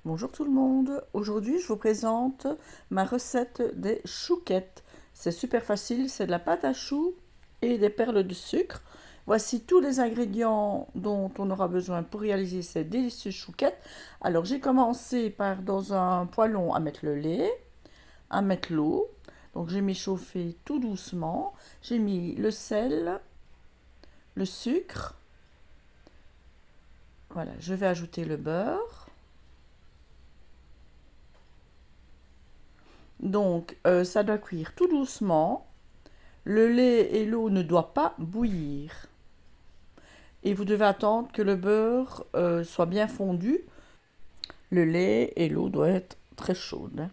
Bonjour tout le monde, aujourd'hui je vous présente ma recette des chouquettes. C'est super facile, c'est de la pâte à choux et des perles de sucre. Voici tous les ingrédients dont on aura besoin pour réaliser ces délicieuses chouquettes. Alors j'ai commencé par dans un poêlon à mettre le lait, à mettre l'eau. Donc j'ai mis chauffer tout doucement. J'ai mis le sel, le sucre. Voilà, je vais ajouter le beurre. Donc, ça doit cuire tout doucement. Le lait et l'eau ne doivent pas bouillir. Et vous devez attendre que le beurre soit bien fondu. Le lait et l'eau doivent être très chaudes.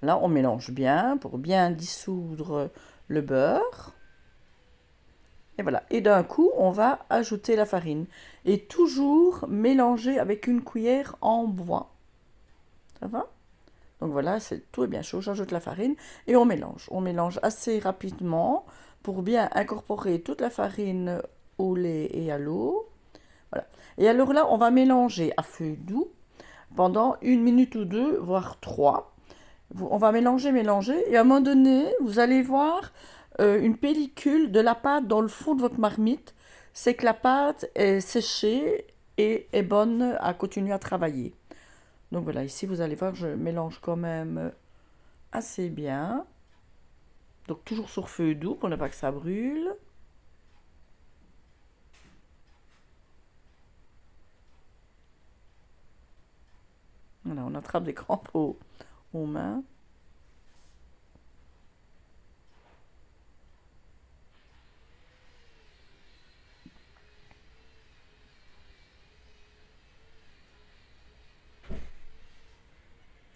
Là, on mélange bien pour bien dissoudre le beurre. Et voilà. Et d'un coup, on va ajouter la farine. Et toujours mélanger avec une cuillère en bois. Ça va? Donc voilà, tout est bien chaud, j'ajoute la farine et on mélange. On mélange assez rapidement pour bien incorporer toute la farine au lait et à l'eau. Voilà. Et alors là, on va mélanger à feu doux pendant 1 minute ou deux, voire trois. On va mélanger, mélanger, et à un moment donné, vous allez voir une pellicule de la pâte dans le fond de votre marmite. C'est que la pâte est séchée et est bonne à continuer à travailler. Donc voilà, ici vous allez voir, je mélange quand même assez bien. Donc toujours sur feu doux pour ne pas que ça brûle. Voilà, on attrape des crampes aux mains.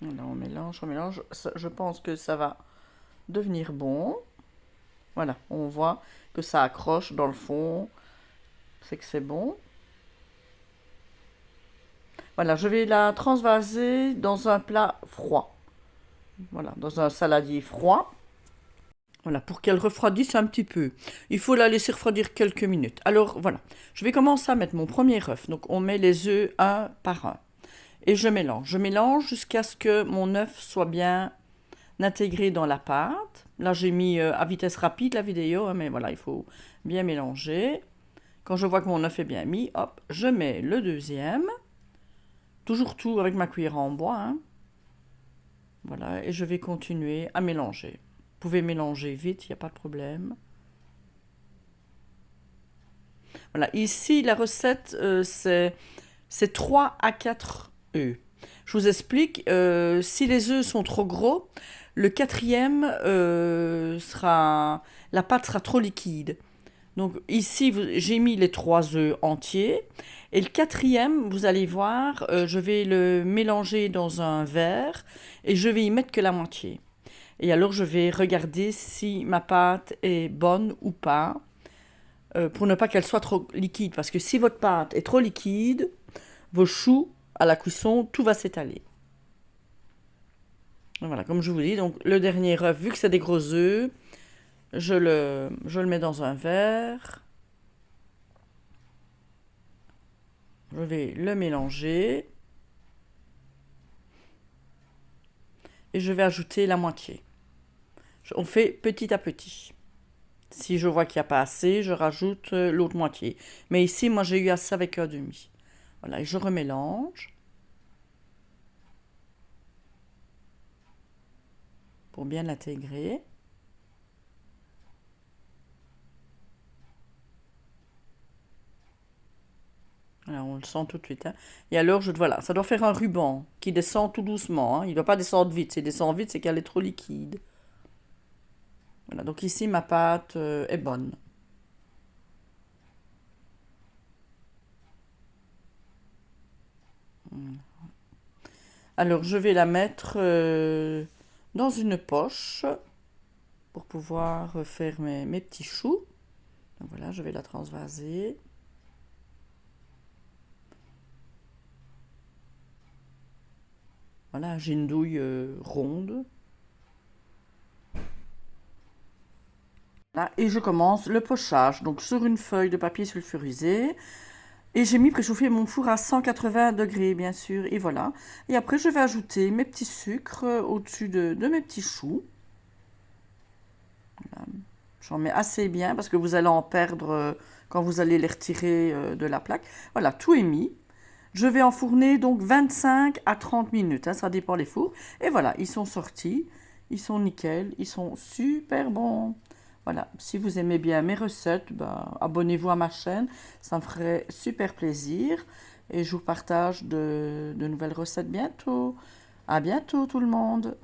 Voilà, on mélange, on mélange. Je pense que ça va devenir bon. Voilà, on voit que ça accroche dans le fond. C'est que c'est bon. Voilà, je vais la transvaser dans un plat froid. Voilà, dans un saladier froid. Voilà, pour qu'elle refroidisse un petit peu. Il faut la laisser refroidir quelques minutes. Alors voilà, je vais commencer à mettre mon premier œuf. Donc on met les œufs un par un. Et je mélange. Je mélange jusqu'à ce que mon œuf soit bien intégré dans la pâte. Là j'ai mis à vitesse rapide la vidéo, hein, mais voilà, il faut bien mélanger. Quand je vois que mon œuf est bien mis, hop, je mets le deuxième. Toujours tout avec ma cuillère en bois, hein. Voilà, et je vais continuer à mélanger. Vous pouvez mélanger vite, il n'y a pas de problème. Voilà, ici la recette c'est 3 à 4 œufs. Je vous explique, si les œufs sont trop gros, le quatrième la pâte sera trop liquide. Donc ici, j'ai mis les 3 œufs entiers. Et le quatrième, vous allez voir, je vais le mélanger dans un verre et je vais y mettre que la moitié. Et alors, je vais regarder si ma pâte est bonne ou pas, pour ne pas qu'elle soit trop liquide. Parce que si votre pâte est trop liquide, vos choux à la cuisson, tout va s'étaler. Voilà, comme je vous dis, donc le dernier œuf, vu que c'est des gros œufs, je le mets dans un verre. Je vais le mélanger. Et je vais ajouter la moitié. On fait petit à petit. Si je vois qu'il n'y a pas assez, je rajoute l'autre moitié. Mais ici, moi, j'ai eu assez avec un demi. Voilà, et je remélange pour bien l'intégrer. Voilà, on le sent tout de suite, hein. Et alors, voilà, ça doit faire un ruban qui descend tout doucement, hein. Il ne doit pas descendre vite. S'il descend vite, c'est qu'elle est trop liquide. Voilà, donc ici, ma pâte est bonne. Alors, je vais la mettre dans une poche pour pouvoir faire mes petits choux. Donc voilà, je vais la transvaser. Voilà, j'ai une douille ronde. Là, et je commence le pochage. Donc sur une feuille de papier sulfurisé, Et j'ai mis préchauffer mon four à 180 degrés, bien sûr. Et voilà. Et après, je vais ajouter mes petits sucres au-dessus de mes petits choux. J'en mets assez bien parce que vous allez en perdre quand vous allez les retirer de la plaque. Voilà, tout est mis. Je vais enfourner donc 25 à 30 minutes, hein, ça dépend les fours. Et voilà, ils sont sortis, ils sont nickel, ils sont super bons. Voilà, si vous aimez bien mes recettes, bah, abonnez-vous à ma chaîne, ça me ferait super plaisir. Et je vous partage de nouvelles recettes bientôt. À bientôt tout le monde.